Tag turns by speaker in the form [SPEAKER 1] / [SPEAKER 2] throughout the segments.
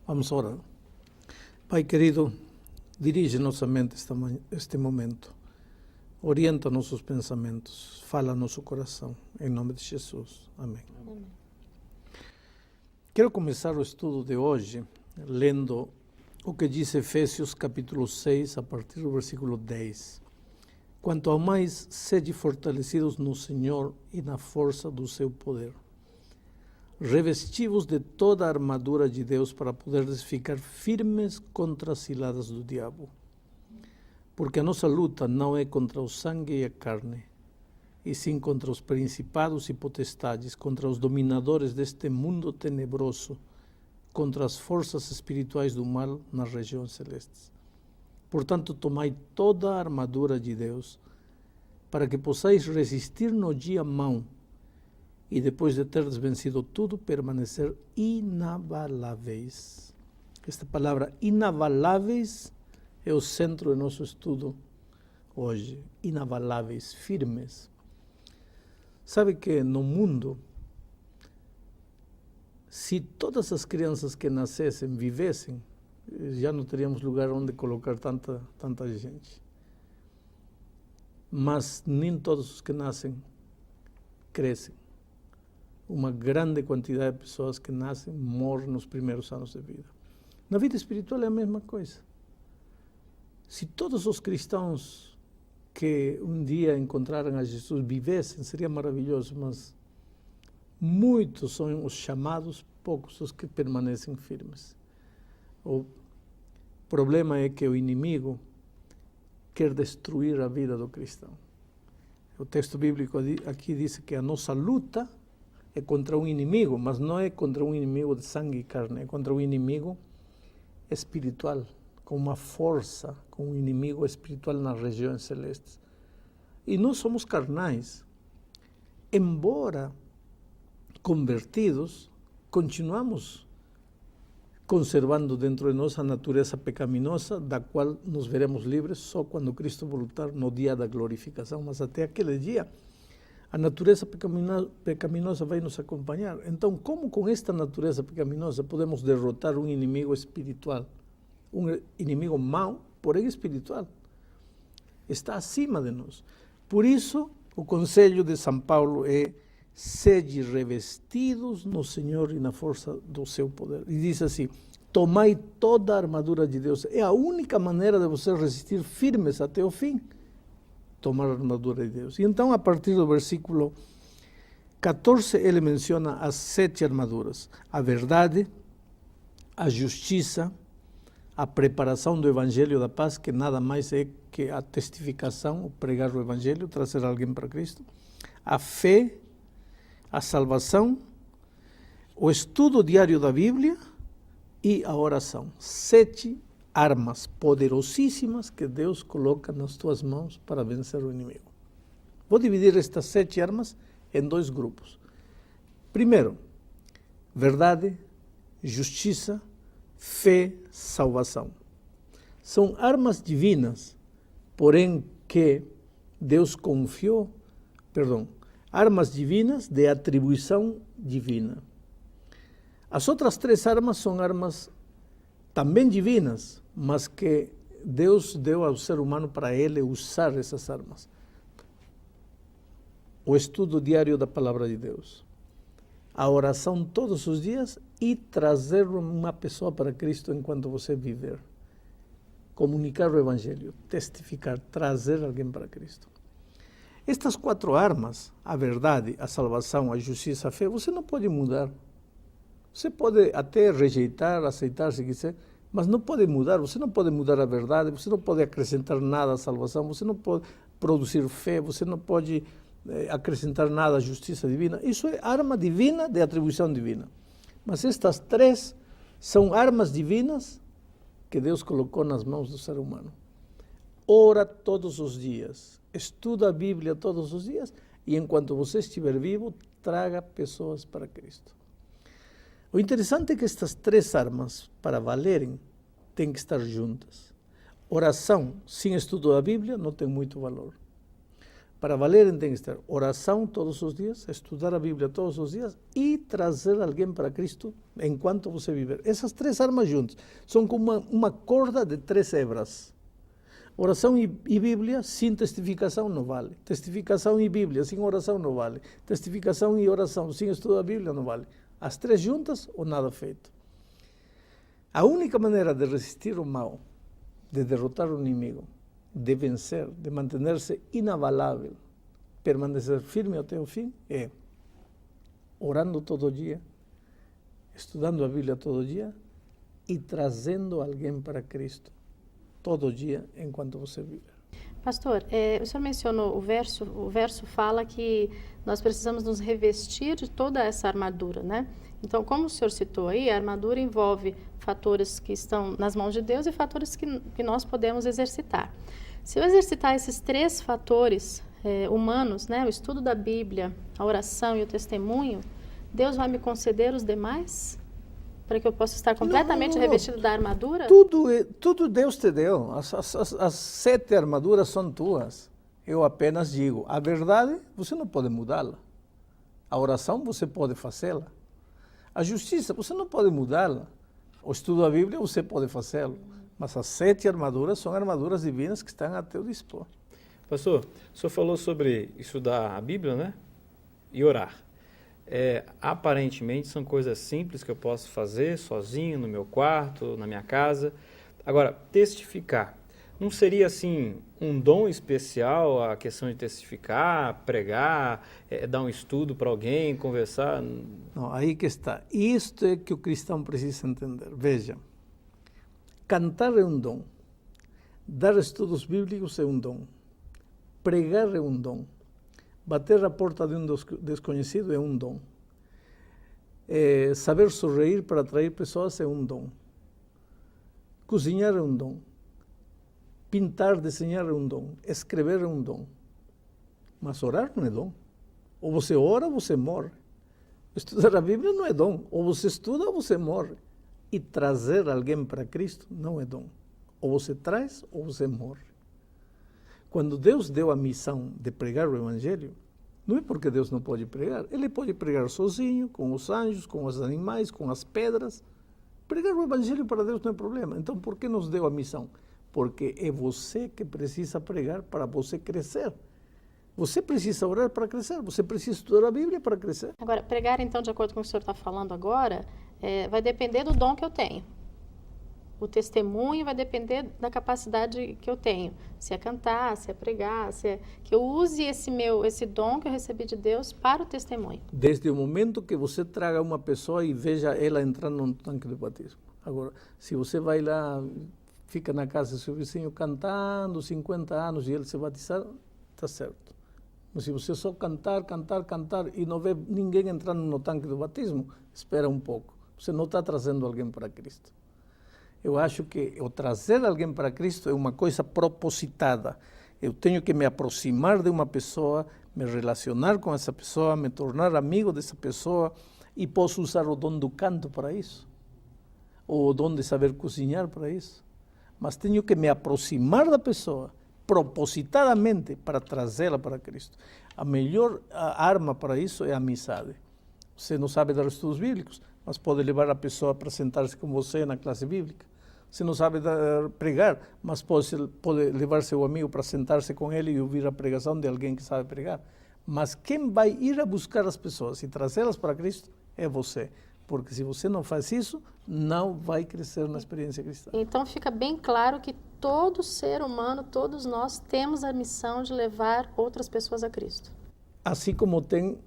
[SPEAKER 1] Vamos orar. Pai querido, dirige nossa mente este momento. Orienta nossos pensamentos. Fala nosso coração. Em nome de Jesus. Amém. Amém. Quero começar o estudo de hoje lendo o que diz Efésios capítulo 6, a partir do versículo 10. Quanto ao mais, sede fortalecidos no Senhor e na força do seu poder. Revestivos de toda a armadura de Deus para poderes ficar firmes contra as ciladas do diabo. Porque a nossa luta não é contra o sangue e a carne, e sim contra os principados e potestades, contra os dominadores deste mundo tenebroso, contra as forças espirituais do mal nas regiões celestes. Portanto, tomai toda a armadura de Deus, para que possais resistir no dia mau, e depois de teres vencido tudo, permanecer inabaláveis. Esta palavra inabaláveis é o centro do nosso estudo hoje. Inabaláveis, firmes. Sabe que no mundo, se todas as crianças que nascessem vivessem, já não teríamos lugar onde colocar tanta gente. Mas nem todos os que nascem crescem. Uma grande quantidade de pessoas que nascem morrem nos primeiros anos de vida. Na vida espiritual é a mesma coisa. Se todos os cristãos que um dia encontraram a Jesus vivessem, seria maravilhoso, mas muitos são os chamados, poucos os que permanecem firmes. O problema é que o inimigo quer destruir a vida do cristão. O texto bíblico aqui diz que a nossa luta é contra um inimigo, mas não é contra um inimigo de sangue e carne, é contra um inimigo espiritual, com uma força, com um inimigo espiritual nas regiões celestes. E nós somos carnais. Embora convertidos, continuamos conservando dentro de nós a natureza pecaminosa, da qual nos veremos livres só quando Cristo voltar no dia da glorificação, mas até aquele dia a natureza pecaminosa vai nos acompanhar. Então, como com esta natureza pecaminosa podemos derrotar um inimigo espiritual? Um inimigo mau, porém espiritual. Está acima de nós. Por isso, o conselho de São Paulo é: sede revestidos no Senhor e na força do seu poder. E diz assim: tomai toda a armadura de Deus. É a única maneira de você resistir firmes até o fim. Tomar a armadura de Deus. E então, a partir do versículo 14, ele menciona as 7 armaduras: a verdade, a justiça, a preparação do Evangelho da paz, que nada mais é que a testificação, o pregar o Evangelho, trazer alguém para Cristo, a fé, a salvação, o estudo diário da Bíblia e a oração. 7 armas poderosíssimas que Deus coloca nas tuas mãos para vencer o inimigo. Vou dividir estas 7 armas em 2 grupos. Primeiro, verdade, justiça, fé, salvação. São armas divinas, porém que Deus confiou, armas divinas de atribuição divina. As outras 3 armas são armas também divinas, mas que Deus deu ao ser humano para ele usar essas armas. O estudo diário da palavra de Deus, a oração todos os dias e trazer uma pessoa para Cristo enquanto você viver. Comunicar o Evangelho, testificar, trazer alguém para Cristo. Estas 4 armas, a verdade, a salvação, a justiça, a fé, você não pode mudar. Você pode até rejeitar, aceitar se quiser, mas não pode mudar. Você não pode mudar a verdade, você não pode acrescentar nada à salvação, você não pode produzir fé, você não pode acrescentar nada à justiça divina. Isso é arma divina de atribuição divina. Mas estas 3 são armas divinas que Deus colocou nas mãos do ser humano. Ora todos os dias, estuda a Bíblia todos os dias e enquanto você estiver vivo, traga pessoas para Cristo. O interessante é que estas 3 armas, para valerem, têm que estar juntas. Oração sem estudo da Bíblia não tem muito valor. Para valer tem que estar oração todos os dias, estudar a Bíblia todos os dias e trazer alguém para Cristo enquanto você viver. Essas 3 armas juntas são como uma corda de 3 hebras. Oração e Bíblia sem testificação não vale. Testificação e Bíblia sem oração não vale. Testificação e oração sem estudo da Bíblia não vale. As 3 juntas ou nada feito. A única maneira de resistir o mal, de derrotar o inimigo, de vencer, de manter-se inabalável, permanecer firme até o fim, é orando todo dia, estudando a Bíblia todo dia e trazendo alguém para Cristo todo dia enquanto você viver.
[SPEAKER 2] Pastor, o senhor mencionou o verso fala que nós precisamos nos revestir de toda essa armadura, né? Então, como o senhor citou aí, a armadura envolve fatores que estão nas mãos de Deus e fatores que nós podemos exercitar. Se eu exercitar esses 3 fatores humanos, né, o estudo da Bíblia, a oração e o testemunho, Deus vai me conceder os demais? Para que eu possa estar completamente revestido da armadura?
[SPEAKER 1] Tudo Deus te deu. As 7 armaduras são tuas. Eu apenas digo, a verdade você não pode mudá-la. A oração você pode fazê-la. A justiça você não pode mudá-la. O estudo da Bíblia você pode fazê-lo. Mas as 7 armaduras são armaduras divinas que estão a teu dispor.
[SPEAKER 3] Pastor, o senhor falou sobre estudar a Bíblia, né? E orar. Aparentemente são coisas simples que eu posso fazer sozinho, no meu quarto, na minha casa. Agora, testificar, não seria assim um dom especial a questão de testificar, pregar, dar um estudo para alguém, conversar?
[SPEAKER 1] Não, aí que está. Isto é que o cristão precisa entender. Veja, cantar é um dom, dar estudos bíblicos é um dom, pregar é um dom, bater a porta de um desconhecido é um dom. Saber sorrir para atrair pessoas é um dom. Cozinhar é um dom. Pintar, desenhar é um dom. Escrever é um dom. Mas orar não é dom. Ou você ora ou você morre. Estudar a Bíblia não é dom. Ou você estuda ou você morre. E trazer alguém para Cristo não é dom. Ou você traz ou você morre. Quando Deus deu a missão de pregar o Evangelho, não é porque Deus não pode pregar. Ele pode pregar sozinho, com os anjos, com os animais, com as pedras. Pregar o Evangelho para Deus não é problema. Então, por que nos deu a missão? Porque é você que precisa pregar para você crescer. Você precisa orar para crescer. Você precisa estudar a Bíblia para crescer.
[SPEAKER 2] Agora, pregar, então, de acordo com o que o senhor está falando agora, vai depender do dom que eu tenho. O testemunho vai depender da capacidade que eu tenho. Se é cantar, se é pregar, que eu use esse dom que eu recebi de Deus para o testemunho.
[SPEAKER 1] Desde o momento que você traga uma pessoa e veja ela entrar num tanque de batismo. Agora, se você vai lá, fica na casa do seu vizinho cantando 50 anos e ele se batizar, está certo. Mas se você só cantar e não vê ninguém entrando no tanque do batismo, espera um pouco. Você não está trazendo alguém para Cristo. Eu acho que o trazer alguém para Cristo é uma coisa propositada. Eu tenho que me aproximar de uma pessoa, me relacionar com essa pessoa, me tornar amigo dessa pessoa e posso usar o dom do canto para isso, ou o dom de saber cozinhar para isso. Mas tenho que me aproximar da pessoa propositadamente para trazê-la para Cristo. A melhor arma para isso é a amizade. Você não sabe dar estudos bíblicos, mas pode levar a pessoa para sentar-se com você na classe bíblica. Você não sabe pregar, mas pode levar seu amigo para sentar-se com ele e ouvir a pregação de alguém que sabe pregar. Mas quem vai ir a buscar as pessoas e trazê-las para Cristo é você. Porque se você não faz isso, não vai crescer na experiência cristã.
[SPEAKER 2] Então fica bem claro que todo ser humano, todos nós, temos a missão de levar outras pessoas a Cristo.
[SPEAKER 1] Assim como tem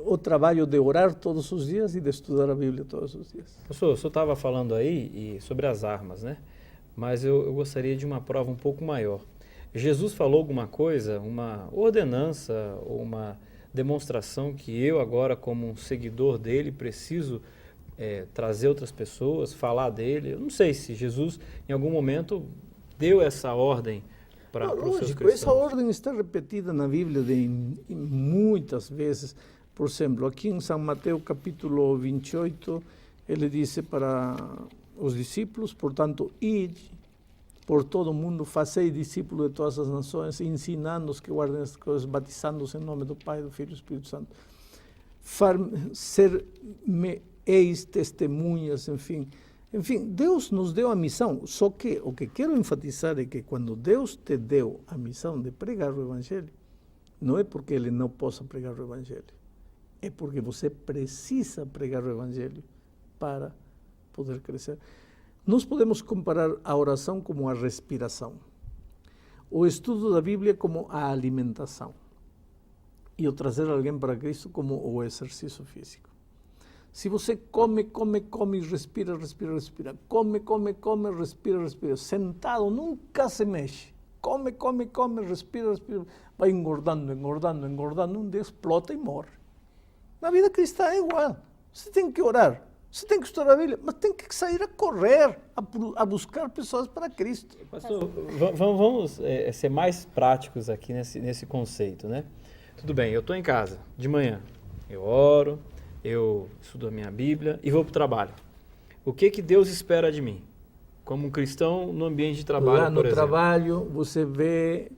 [SPEAKER 1] o trabalho de orar todos os dias e de estudar a Bíblia todos os dias.
[SPEAKER 3] Professor, o senhor estava falando aí sobre as armas, né? Mas eu gostaria de uma prova um pouco maior. Jesus falou alguma coisa, uma ordenança ou uma demonstração que eu agora, como um seguidor dele, preciso trazer outras pessoas, falar dele? Eu não sei se Jesus, em algum momento, deu essa ordem para os seus cristãos.
[SPEAKER 1] Essa ordem está repetida na Bíblia muitas vezes. Por exemplo, aqui em São Mateus, capítulo 28, ele disse para os discípulos, portanto, ide por todo o mundo, fazei discípulos de todas as nações, ensinando-os que guardem estas coisas, batizando-os em nome do Pai, do Filho e do Espírito Santo. Ser-me-eis testemunhas, enfim. Enfim, Deus nos deu a missão, só que o que quero enfatizar é que quando Deus te deu a missão de pregar o Evangelho, não é porque Ele não possa pregar o Evangelho, é porque você precisa pregar o Evangelho para poder crescer. Nós podemos comparar a oração como a respiração, o estudo da Bíblia como a alimentação e o trazer alguém para Cristo como o exercício físico. Se você come e respira, come, respira, sentado, nunca se mexe, come, respira, vai engordando, um dia explota e morre. Na vida cristã é igual, você tem que orar, você tem que estudar a Bíblia, mas tem que sair a correr, a buscar pessoas para Cristo.
[SPEAKER 3] Pastor, vamos ser mais práticos aqui nesse conceito, né? Tudo bem, eu estou em casa, de manhã, eu oro, eu estudo a minha Bíblia e vou para o trabalho. O que Deus espera de mim? Como um cristão no ambiente de trabalho,
[SPEAKER 1] lá no
[SPEAKER 3] por exemplo.
[SPEAKER 1] trabalho, você vê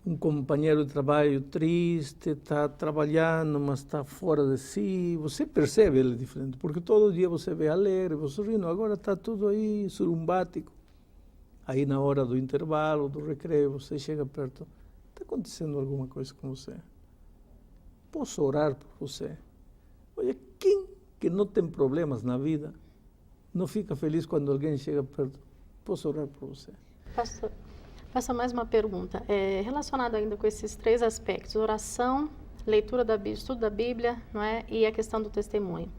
[SPEAKER 1] um companheiro de trabalho triste, está trabalhando, mas está fora de si. Você percebe ele diferente, porque todo dia você vê alegre, você rindo, agora está tudo aí surumbático. Aí na hora do intervalo, do recreio, você chega perto. Está acontecendo alguma coisa com você? Posso orar por você? Olha, quem que não tem problemas na vida não fica feliz quando alguém chega perto? Posso orar por você?
[SPEAKER 2] Faça mais uma pergunta. Relacionado ainda com esses 3 aspectos, oração, leitura da Bíblia, estudo da Bíblia, não é? E a questão do testemunho.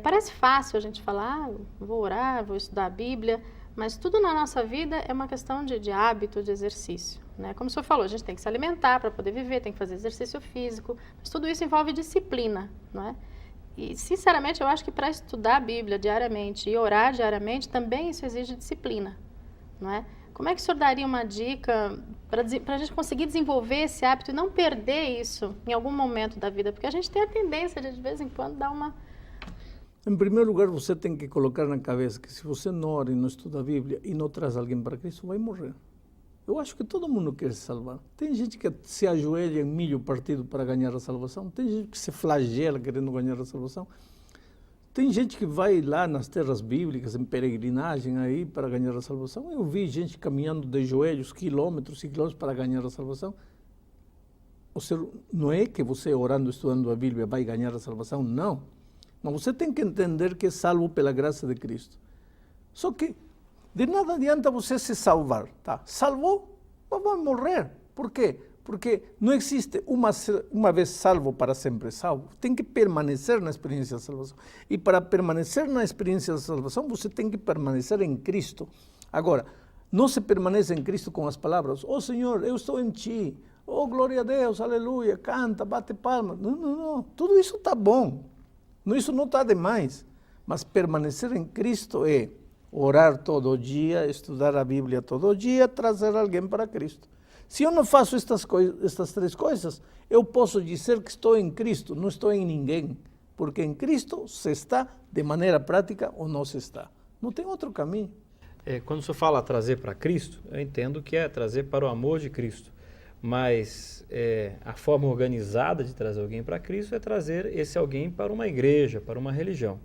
[SPEAKER 2] Parece fácil a gente falar, vou orar, vou estudar a Bíblia, mas tudo na nossa vida é uma questão de hábito, de exercício. Né? Como o senhor falou, a gente tem que se alimentar para poder viver, tem que fazer exercício físico, mas tudo isso envolve disciplina. Não é? E, sinceramente, eu acho que para estudar a Bíblia diariamente e orar diariamente, também isso exige disciplina. Não é? Como é que o senhor daria uma dica para a gente conseguir desenvolver esse hábito e não perder isso em algum momento da vida? Porque a gente tem a tendência de vez em quando, dar uma...
[SPEAKER 1] Em primeiro lugar, você tem que colocar na cabeça que se você não ora e não estuda a Bíblia e não traz alguém para Cristo, vai morrer. Eu acho que todo mundo quer se salvar. Tem gente que se ajoelha em milho partido para ganhar a salvação. Tem gente que se flagela querendo ganhar a salvação. Tem gente que vai lá nas terras bíblicas, em peregrinagem aí, para ganhar a salvação. Eu vi gente caminhando de joelhos, quilômetros e quilômetros para ganhar a salvação. Ou seja, não é que você orando, estudando a Bíblia, vai ganhar a salvação, não. Mas você tem que entender que é salvo pela graça de Cristo. Só que de nada adianta você se salvar, tá? Salvou, mas vai morrer. Por quê? Porque não existe uma vez salvo para sempre salvo. Tem que permanecer na experiência da salvação. E para permanecer na experiência da salvação, você tem que permanecer em Cristo. Agora, não se permanece em Cristo com as palavras, oh Senhor, eu estou em Ti, oh glória a Deus, aleluia, canta, bate palmas. Não. Tudo isso está bom. Isso não está demais. Mas permanecer em Cristo é orar todo dia, estudar a Bíblia todo dia, trazer alguém para Cristo. Se eu não faço estas 3 coisas, eu posso dizer que estou em Cristo, não estou em ninguém. Porque em Cristo se está de maneira prática ou não se está. Não tem outro caminho.
[SPEAKER 3] Quando o senhor fala trazer para Cristo, eu entendo que é trazer para o amor de Cristo. Mas a forma organizada de trazer alguém para Cristo é trazer esse alguém para uma igreja, para uma religião.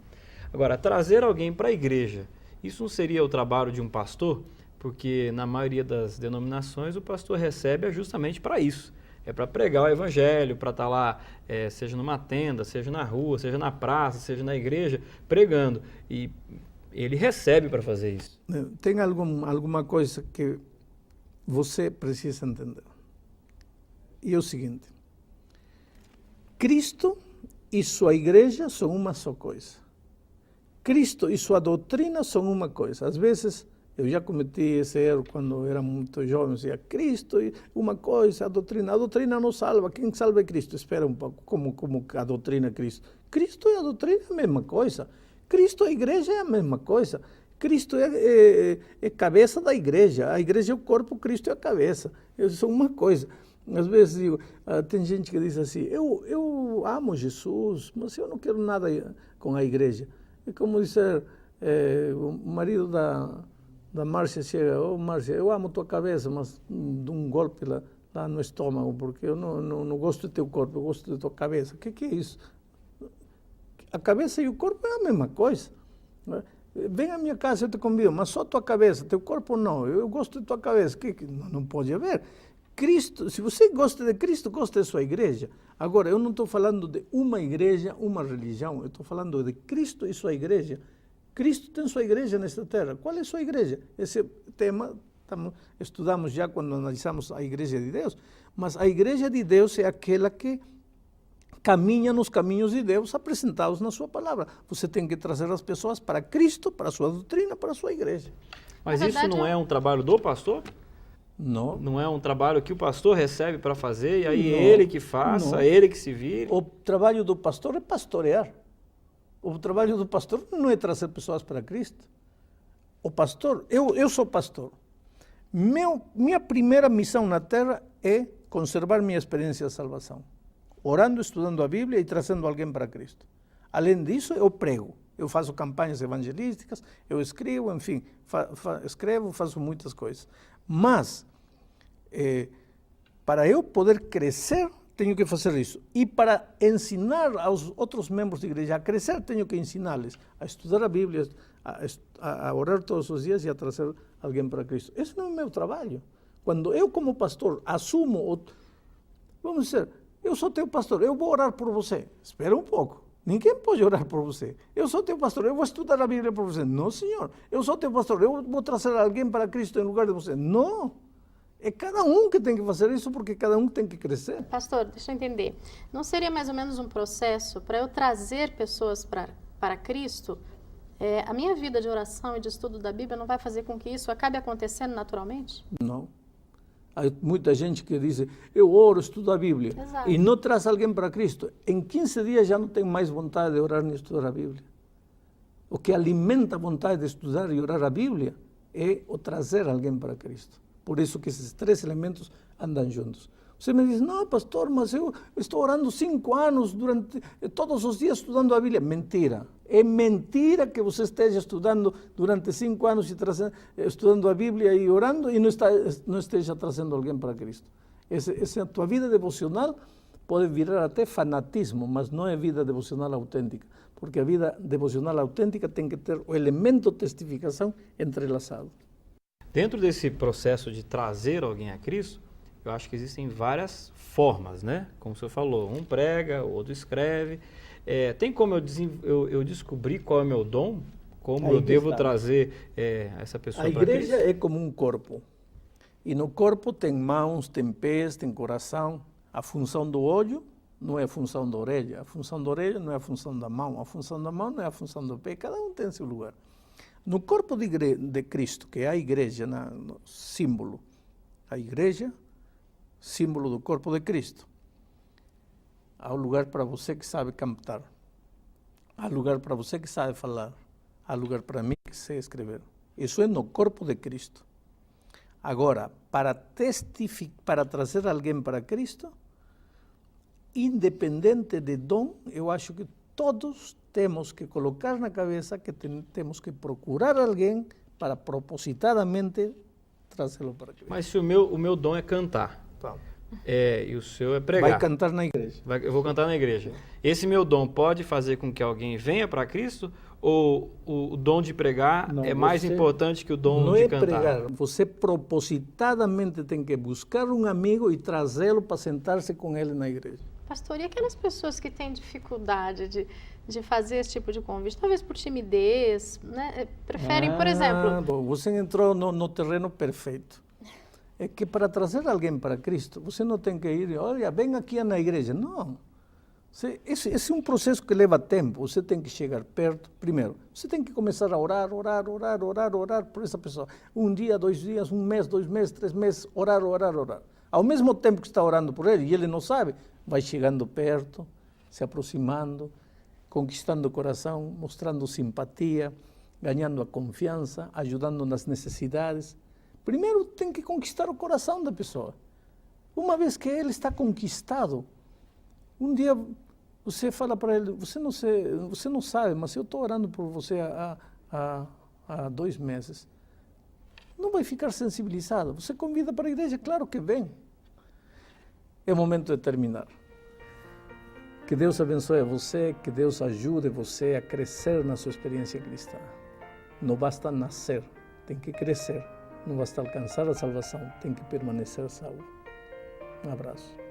[SPEAKER 3] Agora, trazer alguém para a igreja, isso não seria o trabalho de um pastor? Porque na maioria das denominações o pastor recebe justamente para isso. É para pregar o evangelho, para estar lá, seja numa tenda, seja na rua, seja na praça, seja na igreja, pregando. E ele recebe para fazer isso.
[SPEAKER 1] Tem alguma coisa que você precisa entender. E é o seguinte, Cristo e sua igreja são uma só coisa. Cristo e sua doutrina são uma coisa. Às vezes, eu já cometi esse erro quando era muito jovem, dizia, Cristo e uma coisa, a doutrina não salva, quem salva é Cristo. Espera um pouco, como a doutrina é Cristo? Cristo e a doutrina é a mesma coisa. Cristo e a igreja é a mesma coisa. Cristo é cabeça da igreja, a igreja é o corpo, Cristo é a cabeça. Eles são uma coisa. Às vezes digo, tem gente que diz assim, eu amo Jesus, mas eu não quero nada com a igreja. É como dizer, o marido da Márcia chega, Márcia, eu amo tua cabeça, mas de um golpe lá no estômago, porque eu não gosto do teu corpo, eu gosto da tua cabeça. O que é isso? A cabeça e o corpo é a mesma coisa. Né? Vem à minha casa, eu te convido, mas só tua cabeça, teu corpo não. Eu gosto de tua cabeça. Não pode haver. Cristo, se você gosta de Cristo, gosta da sua igreja. Agora, eu não estou falando de uma igreja, uma religião. Eu estou falando de Cristo e sua igreja. Cristo tem sua igreja nesta terra. Qual é a sua igreja? Esse tema estudamos já quando analisamos a igreja de Deus. Mas a igreja de Deus é aquela que caminha nos caminhos de Deus apresentados na sua palavra. Você tem que trazer as pessoas para Cristo, para a sua doutrina, para a sua igreja.
[SPEAKER 3] Mas isso não é um trabalho do pastor?
[SPEAKER 1] Não.
[SPEAKER 3] Não é um trabalho que o pastor recebe para fazer e aí ele que faça, ele que se vire?
[SPEAKER 1] O trabalho do pastor é pastorear. O trabalho do pastor não é trazer pessoas para Cristo. O pastor, eu sou pastor. Minha primeira missão na terra é conservar minha experiência de salvação. Orando, estudando a Bíblia e trazendo alguém para Cristo. Além disso, eu prego. Eu faço campanhas evangelísticas, eu escrevo, enfim, faço muitas coisas. Mas, para eu poder crescer, tenho que fazer isso. E para ensinar aos outros membros da igreja a crescer, tenho que ensiná-los a estudar a Bíblia, a orar todos os dias e a trazer alguém para Cristo. Esse não é o meu trabalho. Quando eu, como pastor, assumo, vamos dizer, eu sou teu pastor, eu vou orar por você. Espera um pouco. Ninguém pode orar por você. Eu sou teu pastor, eu vou estudar a Bíblia por você. Não, senhor. Eu sou teu pastor, eu vou trazer alguém para Cristo em lugar de você. Não. É cada um que tem que fazer isso, porque cada um tem que crescer.
[SPEAKER 2] Pastor, deixa eu entender. Não seria mais ou menos um processo para eu trazer pessoas para Cristo? A minha vida de oração e de estudo da Bíblia não vai fazer com que isso acabe acontecendo naturalmente?
[SPEAKER 1] Não. Há muita gente que diz, eu oro, estudo a Bíblia,
[SPEAKER 2] Exato.
[SPEAKER 1] E não traz alguém para Cristo. Em 15 dias já não tem mais vontade de orar nem estudar a Bíblia. O que alimenta a vontade de estudar e orar a Bíblia é o trazer alguém para Cristo. Por isso que esses três elementos andam juntos. Você me diz, não, pastor, mas eu estou orando 5 anos, todos os dias estudando a Bíblia. Mentira. É mentira que você esteja estudando durante 5 anos estudando a Bíblia e orando e não esteja trazendo alguém para Cristo. Essa tua vida devocional pode virar até fanatismo, mas não é vida devocional autêntica. Porque a vida devocional autêntica tem que ter o elemento de testificação entrelaçado.
[SPEAKER 3] Dentro desse processo de trazer alguém a Cristo, eu acho que existem várias formas, né? Como o senhor falou, um prega, o outro escreve. Tem como eu descobrir qual é o meu dom? Como eu devo trazer essa pessoa para Cristo?
[SPEAKER 1] A igreja é como um corpo. E no corpo tem mãos, tem pés, tem coração. A função do olho não é a função da orelha. A função da orelha não é a função da mão. A função da mão não é a função do pé. Cada um tem seu lugar. No corpo de Cristo, que é a igreja, no símbolo, a igreja, símbolo do corpo de Cristo, há um lugar para você que sabe cantar, há lugar para você que sabe falar, há lugar para mim que sei escrever. Isso é no corpo de Cristo. Agora, para trazer alguém para Cristo, independente de dom, eu acho que todos temos que colocar na cabeça que temos que procurar alguém para propositadamente trazê-lo para Cristo.
[SPEAKER 3] Mas se o meu dom é cantar,
[SPEAKER 1] Tá.
[SPEAKER 3] E o seu é pregar.
[SPEAKER 1] Vai cantar na igreja.
[SPEAKER 3] Eu vou cantar na igreja. Esse meu dom pode fazer com que alguém venha para Cristo? Ou o dom de pregar é mais importante que o dom de cantar? Não é pregar.
[SPEAKER 1] Você propositadamente tem que buscar um amigo e trazê-lo para sentar-se com ele na igreja.
[SPEAKER 2] Pastor, e aquelas pessoas que têm dificuldade de fazer esse tipo de convite, talvez por timidez, né? Preferem, por exemplo...
[SPEAKER 1] Bom, você entrou no terreno perfeito. É que para trazer alguém para Cristo, você não tem que ir, olha, vem aqui na igreja. Não. Esse é um processo que leva tempo. Você tem que chegar perto. Primeiro, você tem que começar a orar por essa pessoa. 1 dia, 2 dias, 1 mês, 2 meses, 3 meses, orar. Ao mesmo tempo que está orando por ele, e ele não sabe, vai chegando perto, se aproximando, conquistando o coração, mostrando simpatia, ganhando a confiança, ajudando nas necessidades. Primeiro tem que conquistar o coração da pessoa. Uma vez que ele está conquistado, um dia você fala para ele, você não sabe, mas eu estou orando por você há 2 meses. não vai ficar sensibilizado. Você convida para a igreja, claro que vem. É o momento de terminar. Que Deus abençoe você, que Deus ajude você a crescer na sua experiência cristã. Não basta nascer, tem que crescer. Não basta alcançar a salvação, tem que permanecer salvo. Um abraço.